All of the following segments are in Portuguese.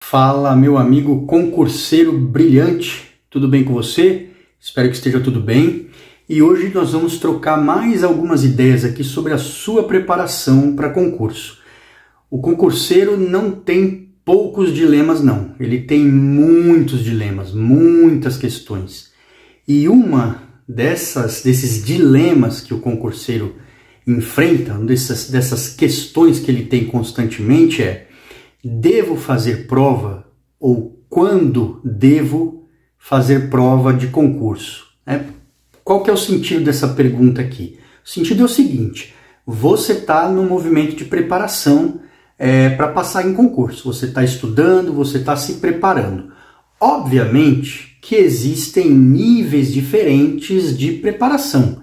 Fala, meu amigo concurseiro brilhante, tudo bem com você? Espero que esteja tudo bem. E hoje nós vamos trocar mais algumas ideias aqui sobre a sua preparação para concurso. O concurseiro não tem poucos dilemas não, ele tem muitos dilemas, muitas questões. E uma desses dilemas que o concurseiro enfrenta, dessas questões que ele tem constantemente é: devo fazer prova ou quando devo fazer prova de concurso? Qual que é o sentido dessa pergunta aqui? O sentido é o seguinte: você está no movimento de preparação para passar em concurso. Você está estudando, você está se preparando. Obviamente que existem níveis diferentes de preparação.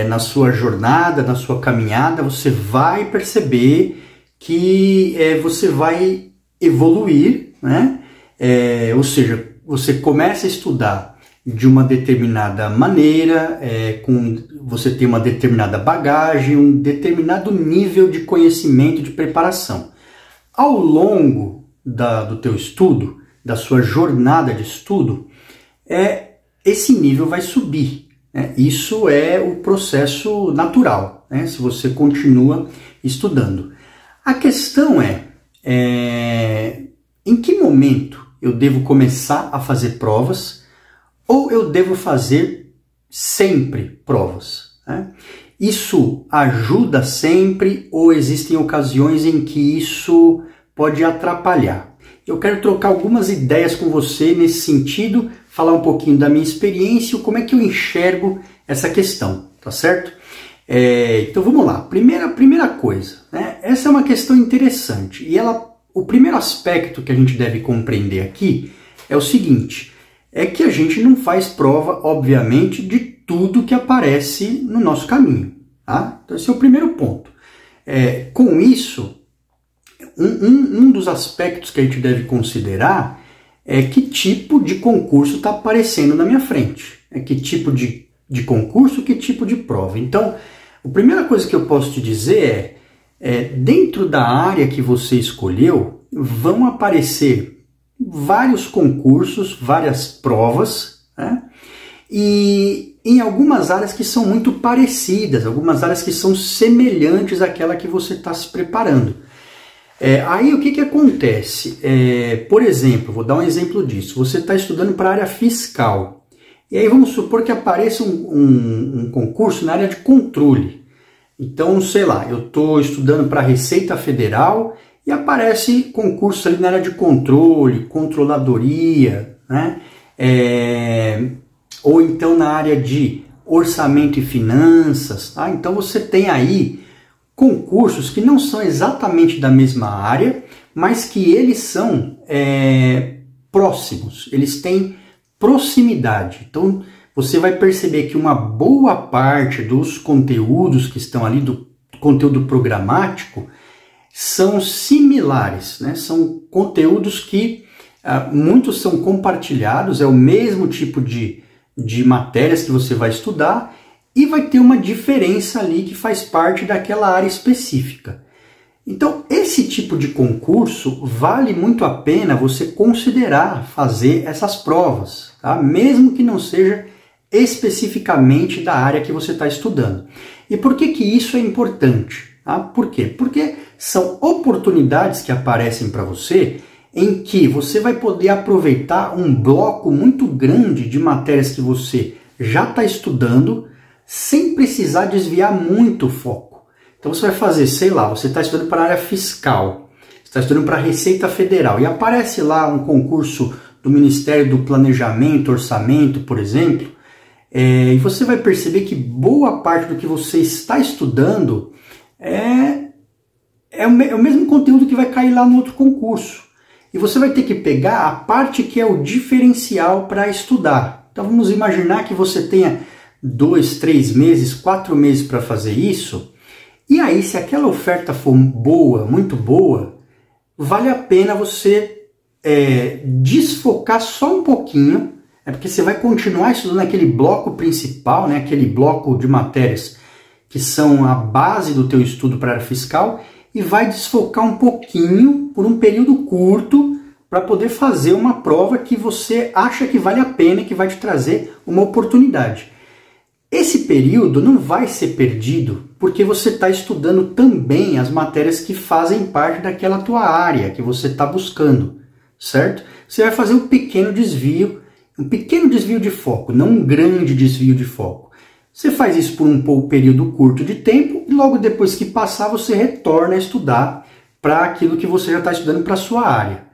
Na sua jornada, na sua caminhada, você vai perceber que você vai evoluir, né? Ou seja, você começa a estudar de uma determinada maneira, você tem uma determinada bagagem, um determinado nível de conhecimento, de preparação. Ao longo do teu estudo, da sua jornada de estudo, esse nível vai subir. Isso é o processo natural, né? Se você continua estudando. A questão em que momento eu devo começar a fazer provas ou eu devo fazer sempre provas, né? Isso ajuda sempre ou existem ocasiões em que isso pode atrapalhar? Eu quero trocar algumas ideias com você nesse sentido, falar um pouquinho da minha experiência e como é que eu enxergo essa questão, tá certo? Então vamos lá. Primeira coisa, né? Essa é uma questão interessante e o primeiro aspecto que a gente deve compreender aqui é o seguinte: é que a gente não faz prova, obviamente, de tudo que aparece no nosso caminho, tá? Então esse é o primeiro ponto. Com isso, um dos aspectos que a gente deve considerar é que tipo de concurso está aparecendo na minha frente. Que tipo de concurso, que tipo de prova. Então, a primeira coisa que eu posso te dizer dentro da área que você escolheu, vão aparecer vários concursos, várias provas, né? E em algumas áreas que são muito parecidas, algumas áreas que são semelhantes àquela que você está se preparando. Aí o que acontece? Por exemplo, vou dar um exemplo disso. Você está estudando para a área fiscal. E aí vamos supor que apareça um concurso na área de controle. Então, sei lá, eu estou estudando para a Receita Federal e aparece concurso ali na área de controle, controladoria, né? Ou então na área de orçamento e finanças. Tá? Então você tem aí concursos que não são exatamente da mesma área, mas que eles são próximos, eles têm proximidade. Então você vai perceber que uma boa parte dos conteúdos que estão ali, do conteúdo programático, são similares, né? São conteúdos que muitos são compartilhados, é o mesmo tipo de matérias que você vai estudar, e vai ter uma diferença ali que faz parte daquela área específica. Então, esse tipo de concurso vale muito a pena você considerar fazer essas provas, tá? Mesmo que não seja especificamente da área que você está estudando. E por que isso é importante? Tá? Por quê? Porque são oportunidades que aparecem para você em que você vai poder aproveitar um bloco muito grande de matérias que você já está estudando, sem precisar desviar muito o foco. Então você vai fazer, sei lá, você está estudando para a área fiscal, está estudando para a Receita Federal, e aparece lá um concurso do Ministério do Planejamento, Orçamento, por exemplo, e você vai perceber que boa parte do que você está estudando é o mesmo conteúdo que vai cair lá no outro concurso. E você vai ter que pegar a parte que é o diferencial para estudar. Então vamos imaginar que você tenha 2, 3 meses, 4 meses para fazer isso, e aí se aquela oferta for boa, muito boa, vale a pena você desfocar só um pouquinho, porque você vai continuar estudando aquele bloco principal, né, aquele bloco de matérias que são a base do teu estudo para a área fiscal, e vai desfocar um pouquinho, por um período curto, para poder fazer uma prova que você acha que vale a pena, que vai te trazer uma oportunidade. Esse período não vai ser perdido porque você está estudando também as matérias que fazem parte daquela tua área que você está buscando, certo? Você vai fazer um pequeno desvio de foco, não um grande desvio de foco. Você faz isso por um período curto de tempo e logo depois que passar você retorna a estudar para aquilo que você já está estudando para a sua área.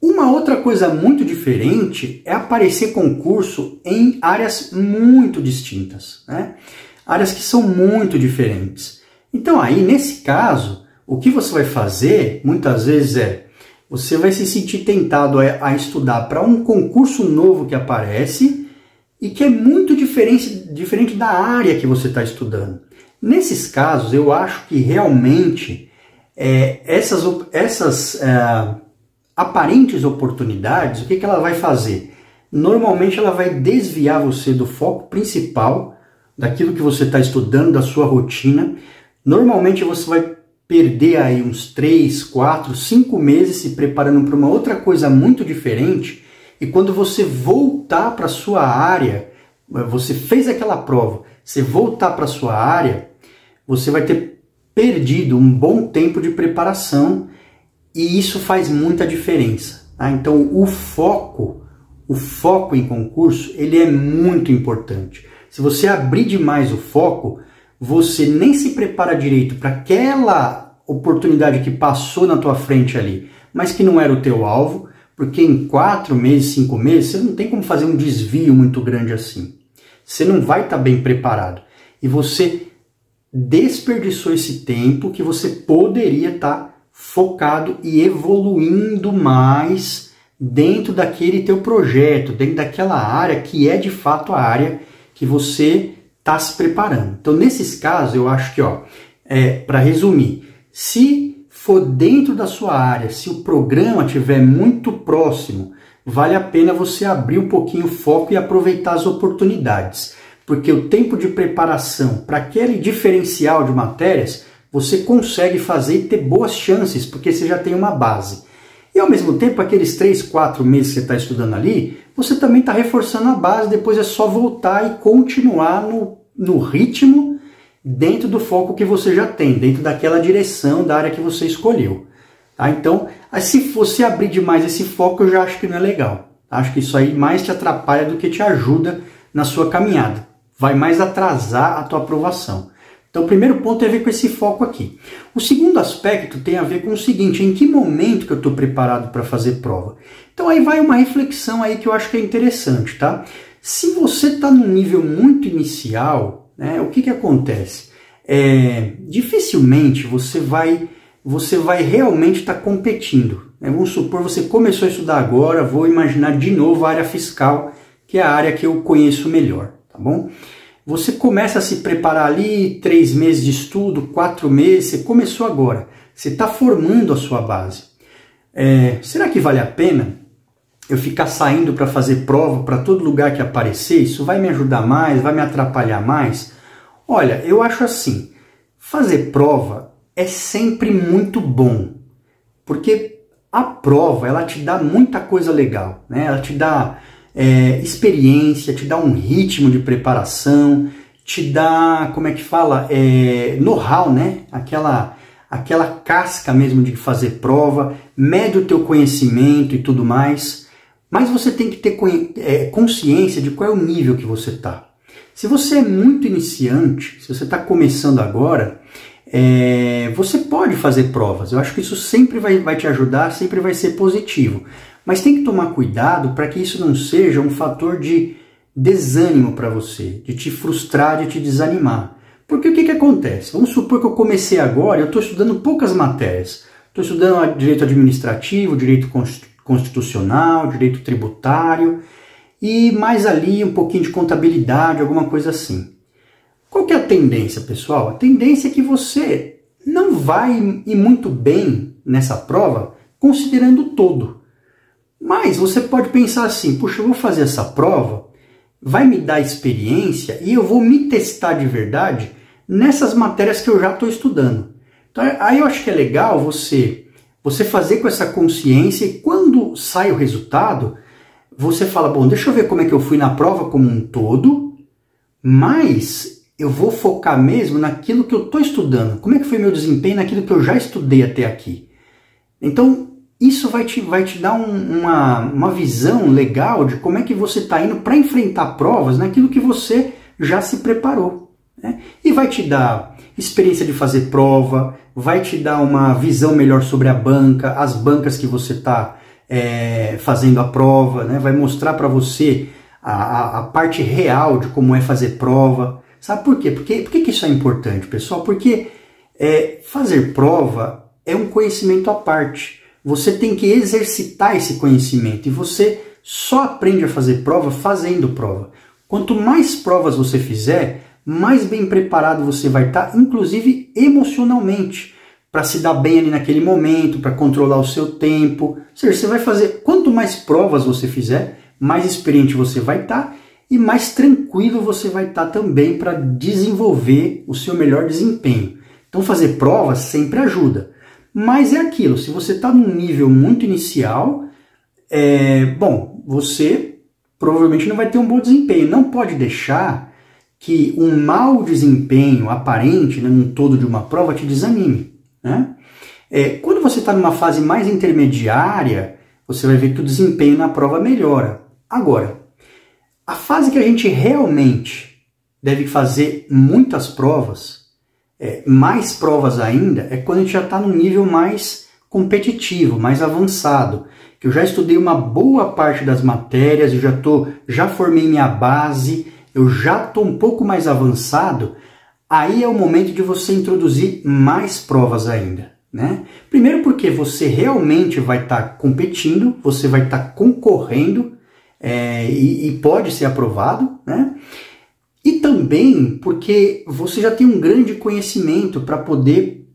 Uma outra coisa muito diferente é aparecer concurso em áreas muito distintas, né? Áreas que são muito diferentes. Então aí, nesse caso, o que você vai fazer, muitas vezes você vai se sentir tentado a estudar para um concurso novo que aparece e que é muito diferente da área que você está estudando. Nesses casos, eu acho que realmente essas aparentes oportunidades, o que ela vai fazer? Normalmente ela vai desviar você do foco principal, daquilo que você está estudando, da sua rotina. Normalmente você vai perder aí uns 3, 4, 5 meses se preparando para uma outra coisa muito diferente, e quando você voltar para a sua área, você fez aquela prova, você voltar para a sua área, você vai ter perdido um bom tempo de preparação. E isso faz muita diferença, tá? Então o foco em concurso, ele é muito importante. Se você abrir demais o foco, você nem se prepara direito para aquela oportunidade que passou na tua frente ali, mas que não era o teu alvo, porque em 4 meses, 5 meses, você não tem como fazer um desvio muito grande assim. Você não vai estar bem preparado. E você desperdiçou esse tempo que você poderia estar focado e evoluindo mais dentro daquele teu projeto, dentro daquela área que é de fato a área que você está se preparando. Então, nesses casos, eu acho que, para resumir, se for dentro da sua área, se o programa estiver muito próximo, vale a pena você abrir um pouquinho o foco e aproveitar as oportunidades, porque o tempo de preparação para aquele diferencial de matérias você consegue fazer e ter boas chances, porque você já tem uma base. E ao mesmo tempo, aqueles 3, 4 meses que você está estudando ali, você também está reforçando a base, depois é só voltar e continuar no ritmo dentro do foco que você já tem, dentro daquela direção da área que você escolheu. Tá? Então, se você abrir demais esse foco, eu já acho que não é legal. Acho que isso aí mais te atrapalha do que te ajuda na sua caminhada. Vai mais atrasar a tua aprovação. Então, o primeiro ponto tem a ver com esse foco aqui. O segundo aspecto tem a ver com o seguinte: em que momento que eu estou preparado para fazer prova? Então, aí vai uma reflexão aí que eu acho que é interessante, tá? Se você está num nível muito inicial, né, o que acontece? Dificilmente você vai realmente estar competindo. Né? Vamos supor, você começou a estudar agora, vou imaginar de novo a área fiscal, que é a área que eu conheço melhor, tá bom? Você começa a se preparar ali, 3 meses de estudo, 4 meses, você começou agora. Você está formando a sua base. Será que vale a pena eu ficar saindo para fazer prova para todo lugar que aparecer? Isso vai me ajudar mais? Vai me atrapalhar mais? Olha, eu acho assim, fazer prova é sempre muito bom, porque a prova ela te dá muita coisa legal, né? Ela te dá experiência, te dá um ritmo de preparação, te dá, como é que fala, know-how, né? Aquela casca mesmo de fazer prova, mede o teu conhecimento e tudo mais, mas você tem que ter consciência de qual é o nível que você está. Se você é muito iniciante, se você está começando agora, você pode fazer provas. Eu acho que isso sempre vai te ajudar, sempre vai ser positivo. Mas tem que tomar cuidado para que isso não seja um fator de desânimo para você, de te frustrar, de te desanimar. Porque o que acontece? Vamos supor que eu comecei agora, eu estou estudando poucas matérias. Estou estudando direito administrativo, direito constitucional, direito tributário e mais ali um pouquinho de contabilidade, alguma coisa assim. Qual que é a tendência, pessoal? A tendência é que você não vai ir muito bem nessa prova considerando o todo. Mas você pode pensar assim, puxa, eu vou fazer essa prova, vai me dar experiência e eu vou me testar de verdade nessas matérias que eu já estou estudando. Então aí eu acho que é legal você Você fazer com essa consciência e quando sai o resultado, você fala, bom, deixa eu ver como é que eu fui na prova como um todo, mas eu vou focar mesmo naquilo que eu estou estudando. Como é que foi meu desempenho naquilo que eu já estudei até aqui? Então, isso vai te dar uma visão legal de como é que você está indo para enfrentar provas naquilo que você já se preparou, né? E vai te dar experiência de fazer prova, vai te dar uma visão melhor sobre a banca, as bancas que você está fazendo a prova, né? Vai mostrar para você a parte real de como é fazer prova. Sabe por quê? Por que isso é importante, pessoal? Porque fazer prova é um conhecimento à parte. Você tem que exercitar esse conhecimento e você só aprende a fazer prova fazendo prova. Quanto mais provas você fizer, mais bem preparado você vai estar, inclusive emocionalmente, para se dar bem ali naquele momento, para controlar o seu tempo. Ou seja, você vai fazer, quanto mais provas você fizer, mais experiente você vai estar e mais tranquilo você vai estar também para desenvolver o seu melhor desempenho. Então fazer provas sempre ajuda. Mas é aquilo, se você está num nível muito inicial, bom, você provavelmente não vai ter um bom desempenho. Não pode deixar que um mau desempenho aparente, né, num todo de uma prova, te desanime, né? Quando você está numa fase mais intermediária, você vai ver que o desempenho na prova melhora. Agora, a fase que a gente realmente deve fazer muitas provas, mais provas ainda, é quando a gente já está num nível mais competitivo, mais avançado, que eu já estudei uma boa parte das matérias, eu já formei minha base, eu já estou um pouco mais avançado. Aí é o momento de você introduzir mais provas ainda, né? Primeiro porque você realmente vai estar competindo, você vai estar concorrendo e pode ser aprovado, né? E também porque você já tem um grande conhecimento para poder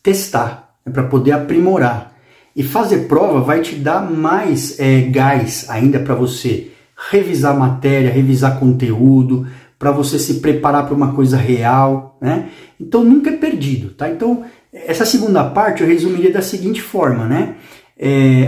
testar, para poder aprimorar. E fazer prova vai te dar mais gás ainda para você revisar matéria, revisar conteúdo, para você se preparar para uma coisa real, né? Então nunca é perdido, tá? Então essa segunda parte eu resumiria da seguinte forma, né?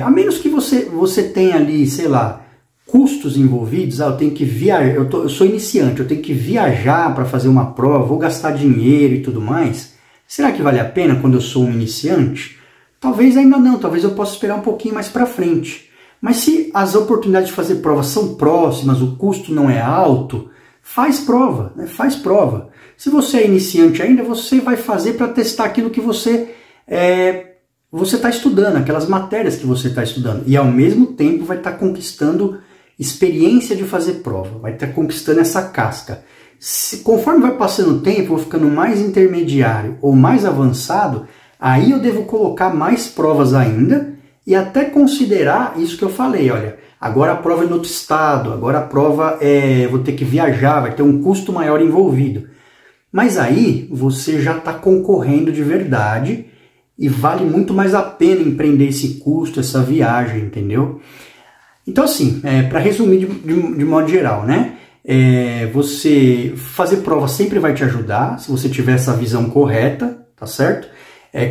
A menos que você tenha ali, sei lá, custos envolvidos, eu tenho que viajar, eu sou iniciante, eu tenho que viajar para fazer uma prova, vou gastar dinheiro e tudo mais. Será que vale a pena quando eu sou um iniciante? Talvez ainda não, talvez eu possa esperar um pouquinho mais para frente. Mas se as oportunidades de fazer prova são próximas, o custo não é alto, faz prova, né? Faz prova. Se você é iniciante ainda, você vai fazer para testar aquilo que você está estudando, aquelas matérias que você está estudando. E ao mesmo tempo vai estar conquistando experiência de fazer prova, vai estar conquistando essa casca. Conforme vai passando o tempo, eu vou ficando mais intermediário ou mais avançado, aí eu devo colocar mais provas ainda e até considerar isso que eu falei, olha, agora a prova é em outro estado, agora a prova vou ter que viajar, vai ter um custo maior envolvido. Mas aí você já está concorrendo de verdade e vale muito mais a pena empreender esse custo, essa viagem, entendeu? Então assim, para resumir de modo geral, né? Você fazer prova sempre vai te ajudar, se você tiver essa visão correta, tá certo?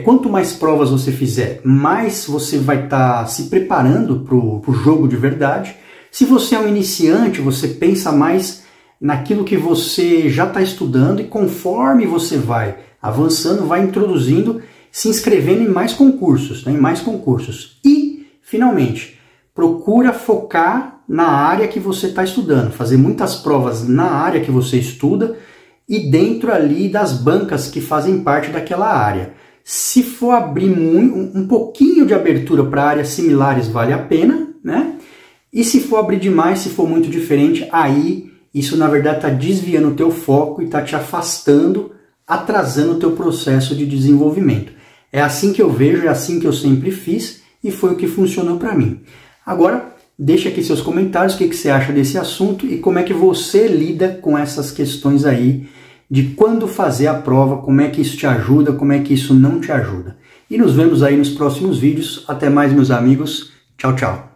Quanto mais provas você fizer, mais você vai estar se preparando para o jogo de verdade. Se você é um iniciante, você pensa mais naquilo que você já está estudando e conforme você vai avançando, vai introduzindo, se inscrevendo em mais concursos, né? Em mais concursos. E, finalmente, procura focar na área que você está estudando, fazer muitas provas na área que você estuda e dentro ali das bancas que fazem parte daquela área. Se for abrir um pouquinho de abertura para áreas similares, vale a pena, né? E se for abrir demais, se for muito diferente, aí isso na verdade está desviando o teu foco e está te afastando, atrasando o teu processo de desenvolvimento. É assim que eu vejo, é assim que eu sempre fiz e foi o que funcionou para mim. Agora, deixa aqui seus comentários, o que você acha desse assunto e como é que você lida com essas questões aí de quando fazer a prova, como é que isso te ajuda, como é que isso não te ajuda. E nos vemos aí nos próximos vídeos. Até mais, meus amigos. Tchau, tchau.